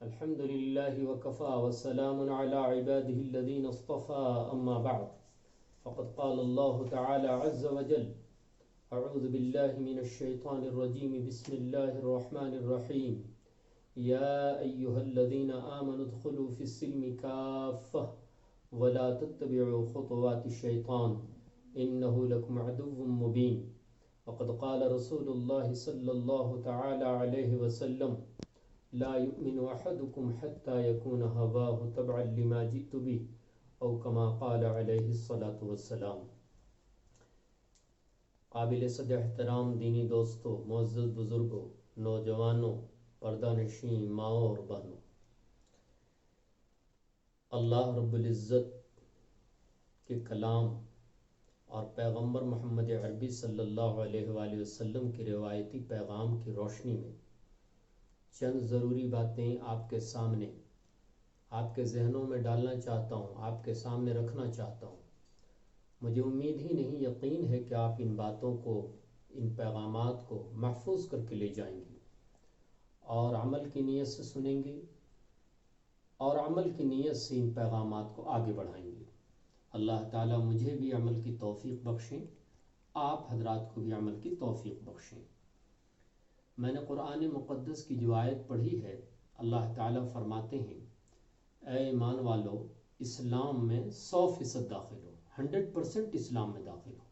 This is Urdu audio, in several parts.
الحمد لله وكفى والسلام على عباده الذين اصطفى أما بعد فقد قال الله تعالى عز وجل أعوذ بالله من الشيطان الرجيم بسم الله الرحمن الرحيم يا أيها الذين آمنوا ادخلوا في السلم كافة ولا تتبعوا خطوات الشيطان إنه لكم عدو مبين وقد قال رسول الله صلى الله تعالى عليه وسلم لا يؤمن أحدكم حتى يكون هواه تبعا لما جئت به او كما قال علیہ الصلاۃ والسلام۔ قابل صد احترام دینی دوستوں، معزز بزرگوں، نوجوانوں، پردہ نشین ماؤں اور بہنوں، اللہ رب العزت کے کلام اور پیغمبر محمد عربی صلی اللہ علیہ وآلہ وسلم کے روایتی پیغام کی روشنی میں چند ضروری باتیں آپ کے سامنے، آپ کے ذہنوں میں ڈالنا چاہتا ہوں، آپ کے سامنے رکھنا چاہتا ہوں۔ مجھے امید ہی نہیں، یقین ہے کہ آپ ان باتوں کو، ان پیغامات کو محفوظ کر کے لے جائیں گے اور عمل کی نیت سے سنیں گے اور عمل کی نیت سے ان پیغامات کو آگے بڑھائیں گے۔ اللہ تعالیٰ مجھے بھی عمل کی توفیق بخشیں، آپ حضرات کو بھی عمل کی توفیق بخشیں۔ میں نے قرآن مقدس کی جو آیت پڑھی ہے، اللہ تعالیٰ فرماتے ہیں اے ایمان والو، اسلام میں 100% داخل ہو، 100% اسلام میں داخل ہو،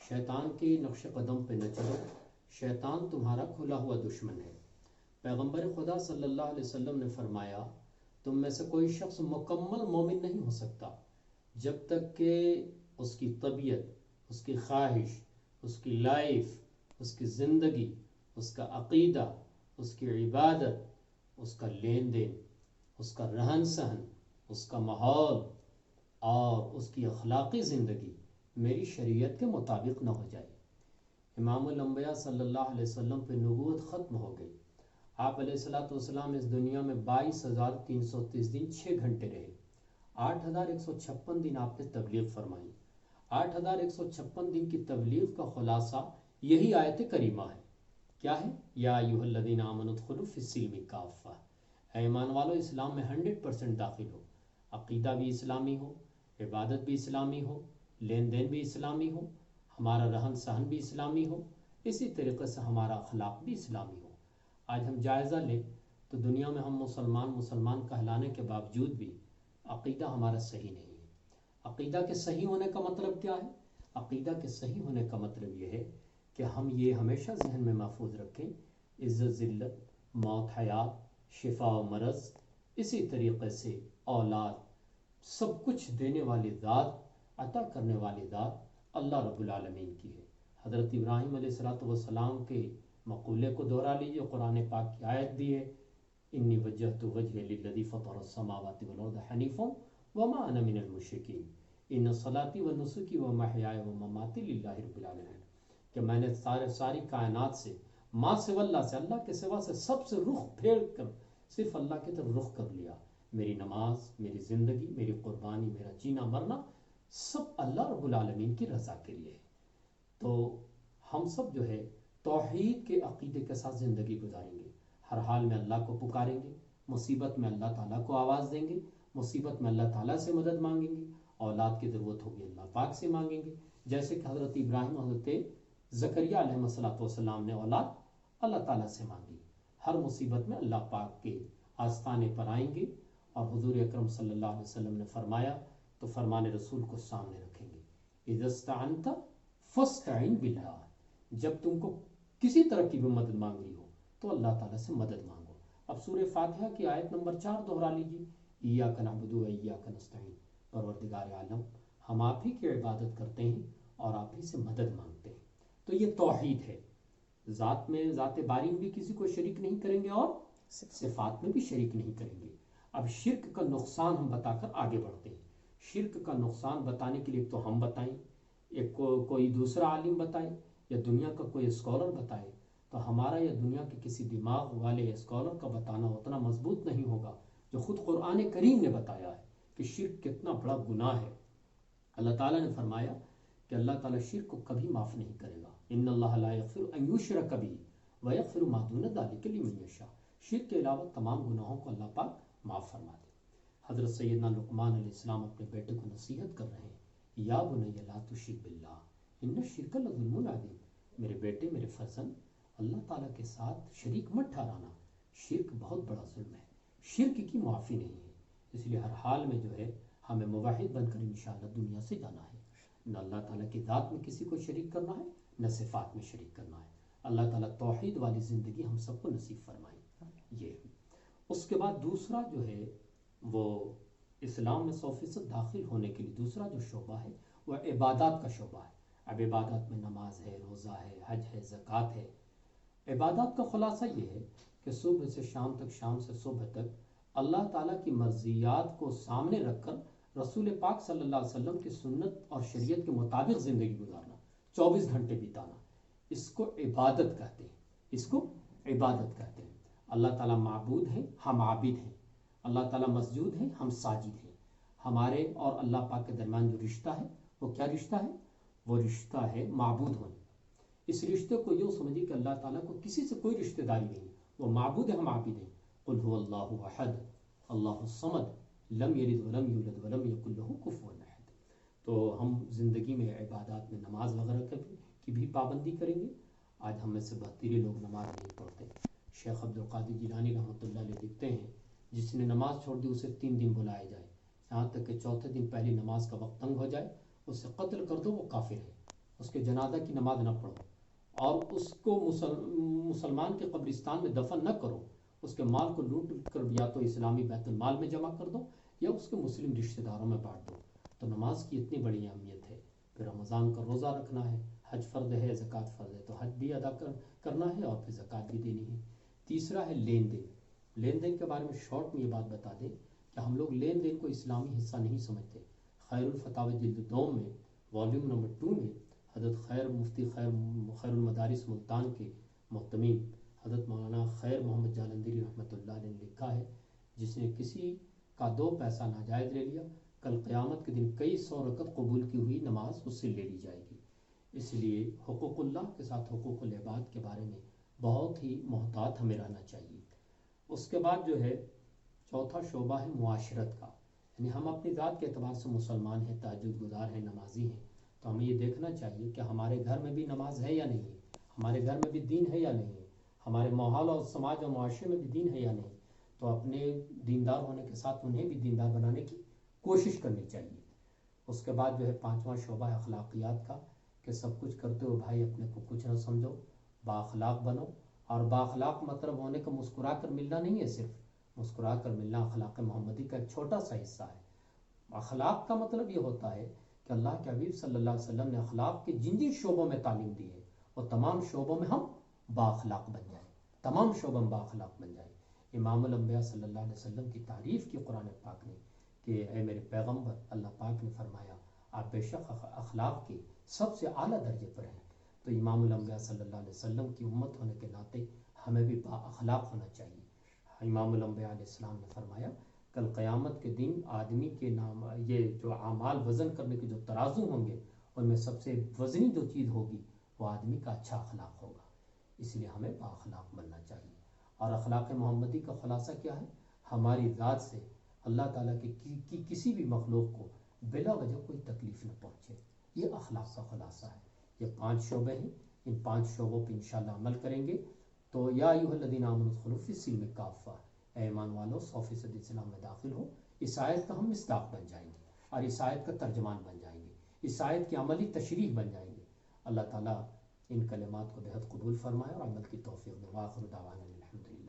شیطان کے نقش قدم پہ نہ چلو، شیطان تمہارا کھلا ہوا دشمن ہے۔ پیغمبر خدا صلی اللہ علیہ وسلم نے فرمایا تم میں سے کوئی شخص مکمل مومن نہیں ہو سکتا جب تک کہ اس کی طبیعت، اس کی خواہش، اس کی لائف، اس کی زندگی، اس کا عقیدہ، اس کی عبادت، اس کا لین دین، اس کا رہن سہن، اس کا ماحول اور اس کی اخلاقی زندگی میری شریعت کے مطابق نہ ہو جائے۔ امام الانبیاء صلی اللہ علیہ وسلم پہ نبوت ختم ہو گئی۔ آپ علیہ الصلوۃ والسلام اس دنیا میں 22,330 دن 6 گھنٹے رہے۔ 8,156 دن آپ نے تبلیغ فرمائی۔ 8,156 دن کی تبلیغ کا خلاصہ یہی آیت کریمہ ہے۔ کیا ہے؟ یا ایھا الذین آمنوا ادخلوا فی السلم کافہ، اے ایمان والو اسلام میں 100% داخل ہو، عقیدہ بھی اسلامی ہو، عبادت بھی اسلامی ہو، لین دین بھی اسلامی ہو، ہمارا رہن سہن بھی اسلامی ہو، اسی طریقے سے ہمارا اخلاق بھی اسلامی ہو۔ آج ہم جائزہ لیں تو دنیا میں ہم مسلمان کہلانے کے باوجود بھی عقیدہ ہمارا صحیح نہیں ہے۔ عقیدہ کے صحیح ہونے کا مطلب کیا ہے؟ عقیدہ کے صحیح ہونے کا مطلب یہ ہے کہ ہم یہ ہمیشہ ذہن میں محفوظ رکھیں، عزت ذلت، موت حیات، شفا و مرض، اسی طریقے سے اولاد، سب کچھ دینے والی ذات، عطا کرنے والی ذات اللہ رب العالمین کی ہے۔ حضرت ابراہیم علیہ السلام کے مقولے کو دہرا لیجیے، قرآن پاک کی آیت بھی ہے انی وجہت وجہی للذی فطر السماوات والارض حنیفا وما انا من المشرکین ان صلاتی و نسکی و محیای و مماتی للہ رب العالمین، کہ میں نے ساری کائنات سے، ما سوا اللہ سے، اللہ کے سوا سے سب سے رخ پھیر کر صرف اللہ کی طرف رخ کر لیا۔ میری نماز، میری زندگی، میری قربانی، میرا جینا مرنا سب اللہ رب العالمین کی رضا کے لیے ہے۔ تو ہم سب جو ہے توحید کے عقیدے کے ساتھ زندگی گزاریں گے، ہر حال میں اللہ کو پکاریں گے، مصیبت میں اللہ تعالیٰ کو آواز دیں گے، مصیبت میں اللہ تعالیٰ سے مدد مانگیں گے، اولاد کی ضرورت ہوگی اللہ پاک سے مانگیں گے، جیسے کہ حضرت ابراہیم، حضرت زکریا علیہ السلام نے اولاد اللہ تعالیٰ سے مانگی۔ ہر مصیبت میں اللہ پاک کے آستانے پر آئیں گے، اور حضور اکرم صلی اللہ علیہ وسلم نے فرمایا تو فرمان رسول کو سامنے رکھیں گے، اذا استعنت فاستعن باللہ، جب تم کو کسی طرح کی بھی مدد مانگنی ہو تو اللہ تعالیٰ سے مدد مانگو۔ اب سورہ فاتحہ کی آیت نمبر 4 دہرا لیجیے، ایاک نعبد و ایاک نستعین، پروردگار عالم ہم آپ ہی کی عبادت کرتے ہیں اور آپ ہی سے مدد مانگتے ہیں۔ تو یہ توحید ہے۔ ذات میں، ذات باری میں بھی کسی کو شریک نہیں کریں گے اور صفات میں بھی شریک نہیں کریں گے۔ اب شرک کا نقصان ہم بتا کر آگے بڑھتے ہیں۔ شرک کا نقصان بتانے کے لیے تو ہم بتائیں، ایک کوئی دوسرا عالم بتائے، یا دنیا کا کوئی اسکالر بتائے، تو ہمارا یا دنیا کے کسی دماغ والے اسکالر کا بتانا اتنا مضبوط نہیں ہوگا جو خود قرآن کریم نے بتایا ہے کہ شرک کتنا بڑا گناہ ہے۔ اللہ تعالیٰ نے فرمایا کہ اللہ تعالیٰ شرک کو کبھی معاف نہیں کرے گا، ان اللہ لا یغفر ان یشرک بہ ویغفر ما دون ذلک لمن یشاء، شرک کے علاوہ تمام گناہوں کو اللہ پاک معاف فرما دے۔ حضرت سیدنا لقمان علیہ السلام اپنے بیٹے کو نصیحت کر رہے ہیں، یا بنی لا تشرک باللہ ان الشرک لظلم عظیم، میرے بیٹے، میرے فرزند، اللہ تعالیٰ کے ساتھ شریک مت ٹھہرانا، شرک بہت بڑا ظلم ہے، شرک کی معافی نہیں ہے۔ اس لیے ہر حال میں جو ہے ہمیں موحد بن کر انشاءاللہ دنیا سے جانا ہے، نہ اللہ تعالیٰ کی ذات میں کسی کو شریک کرنا ہے، نہ صفات میں شریک کرنا ہے۔ اللہ تعالیٰ توحید والی زندگی ہم سب کو نصیب فرمائے۔ یہ اس کے بعد دوسرا جو ہے وہ اسلام میں 100% داخل ہونے کے لیے دوسرا جو شعبہ ہے وہ عبادات کا شعبہ ہے۔ اب عبادات میں نماز ہے، روزہ ہے، حج ہے، زکوٰۃ ہے۔ عبادات کا خلاصہ یہ ہے کہ صبح سے شام تک، شام سے صبح تک اللہ تعالیٰ کی مرضیات کو سامنے رکھ کر رسول پاک صلی اللہ علیہ وسلم کی سنت اور شریعت کے مطابق زندگی گزارنا، 24 گھنٹے بتانا، اس کو عبادت کہتے ہیں، اس کو عبادت کہتے ہیں۔ اللہ تعالیٰ معبود ہیں، ہم عابد ہیں، اللہ تعالیٰ مسجود ہیں، ہم ساجد ہیں۔ ہمارے اور اللہ پاک کے درمیان جو رشتہ ہے وہ کیا رشتہ ہے؟ وہ رشتہ ہے معبود ہونے۔ اس رشتے کو یوں سمجھیے کہ اللہ تعالیٰ کو کسی سے کوئی رشتہ داری نہیں، وہ معبود ہے، ہم عابد ہیں۔ قل هو اللہ احد اللہ الصمد لم یلد ولم یولد ولم یکن له کفوا احد۔ تو ہم زندگی میں عبادات میں نماز وغیرہ کی بھی پابندی کریں گے۔ آج ہم میں سے بہتری لوگ نماز نہیں پڑھتے۔ شیخ عبد القادر جیلانی رحمۃ اللہ علیہ لکھتے ہیں، جس نے نماز چھوڑ دی اسے 3 دن بلایا جائے، یہاں تک کہ چوتھے دن پہلی نماز کا وقت تنگ ہو جائے، اسے قتل کر دو، وہ کافر ہے، اس کے جنازہ کی نماز نہ پڑھو، اور اس کو مسلمان کے قبرستان میں دفن نہ کرو، اس کے مال کو لوٹ کر یا تو اسلامی بیت المال میں جمع کر دو یا اس کے مسلم رشتہ داروں میں بانٹ دو۔ تو نماز کی اتنی بڑی اہمیت ہے۔ پھر رمضان کا روزہ رکھنا ہے، حج فرض ہے، زکوٰۃ فرض ہے، تو حج بھی ادا کرنا ہے اور پھر زکوٰۃ بھی دینی ہے۔ تیسرا ہے لین دین۔ لین دین کے بارے میں شارٹ میں یہ بات بتا دیں کہ ہم لوگ لین دین کو اسلامی حصہ نہیں سمجھتے۔ خیر الفتاوی جلد 2 میں والیوم نمبر 2 میں حضرت مفتی خیر المدارس ملتان کے محتمیم حضرت مولانا خیر محمد جالندری رحمۃ اللہ علیہ نے لکھا ہے، جس نے کسی کا 2 پیسہ ناجائز لے لیا، کل قیامت کے دن کئی 100 رکعت قبول کی ہوئی نماز اس سے لے لی جائے گی۔ اس لیے حقوق اللہ کے ساتھ حقوق العباد کے بارے میں بہت ہی محتاط ہمیں رہنا چاہیے۔ اس کے بعد جو ہے چوتھا شعبہ ہے معاشرت کا، یعنی ہم اپنی ذات کے اعتبار سے مسلمان ہیں، تہجد گزار ہیں، نمازی ہیں، تو ہمیں یہ دیکھنا چاہیے کہ ہمارے گھر میں بھی نماز ہے یا نہیں ہے، ہمارے گھر میں بھی دین ہے یا نہیں ہے، ہمارے ماحول اور سماج اور معاشرے میں بھی دین ہے یا نہیں۔ تو اپنے دیندار ہونے کے ساتھ انہیں بھی دیندار بنانے کی کوشش کرنی چاہیے۔ اس کے بعد جو ہے 5واں شعبہ ہے اخلاقیات کا، کہ سب کچھ کرتے ہو بھائی اپنے کو کچھ نہ سمجھو، بااخلاق بنو۔ اور بااخلاق مطلب ہونے کا مسکرا کر ملنا نہیں ہے، صرف مسکرا کر ملنا اخلاق محمدی کا ایک چھوٹا سا حصہ ہے۔ اخلاق کا مطلب یہ ہوتا ہے کہ اللہ کے حبیب صلی اللہ علیہ وسلم نے اخلاق کے جن جن شعبوں میں تعلیم دی ہے اور تمام شعبوں میں ہم بااخلاق بن جائیں، تمام شعبوں میں بااخلاق بن جائیں۔ امام الانبیاء صلی اللہ علیہ وسلم کی تعریف کی قرآن پاک نے کہ اے میرے پیغمبر، اللہ پاک نے فرمایا آپ بے شک اخلاق کے سب سے اعلیٰ درجے پر ہیں۔ تو امام الانبیاء صلی اللہ علیہ وسلم کی امت ہونے کے ناطے ہمیں بھی با اخلاق ہونا چاہیے۔ امام الانبیاء علیہ السلام نے فرمایا کل قیامت کے دن آدمی کے نام یہ جو اعمال وزن کرنے کے جو ترازو ہوں گے ان میں سب سے وزنی جو چیز ہوگی وہ آدمی کا اچھا اخلاق ہوگا۔ اس لیے ہمیں با اخلاق بننا چاہیے۔ اور اخلاق محمدی کا خلاصہ کیا ہے؟ ہماری ذات سے اللہ تعالیٰ کی کسی بھی مخلوق کو بلا وجہ کوئی تکلیف نہ پہنچے، یہ اخلاق کا خلاصہ ہے۔ یہ 5 شعبے ہیں، ان 5 شعبوں پہ انشاءاللہ عمل کریں گے تو یا ایھا الذین آمنوا ادخلوا فی السلم کافہ، اے ایمان والو 100% اسلام میں داخل ہو۔ اس آیت کا ہم مصداق بن جائیں گے اور اس آیت کا ترجمان بن جائیں گے، اس آیت کی عملی تشریح بن جائیں گے۔ اللہ تعالیٰ ان کلمات کو بہت قبول فرمائے اور عمل کی توفیق دے۔ وآخر دعوانا الحمدللہ۔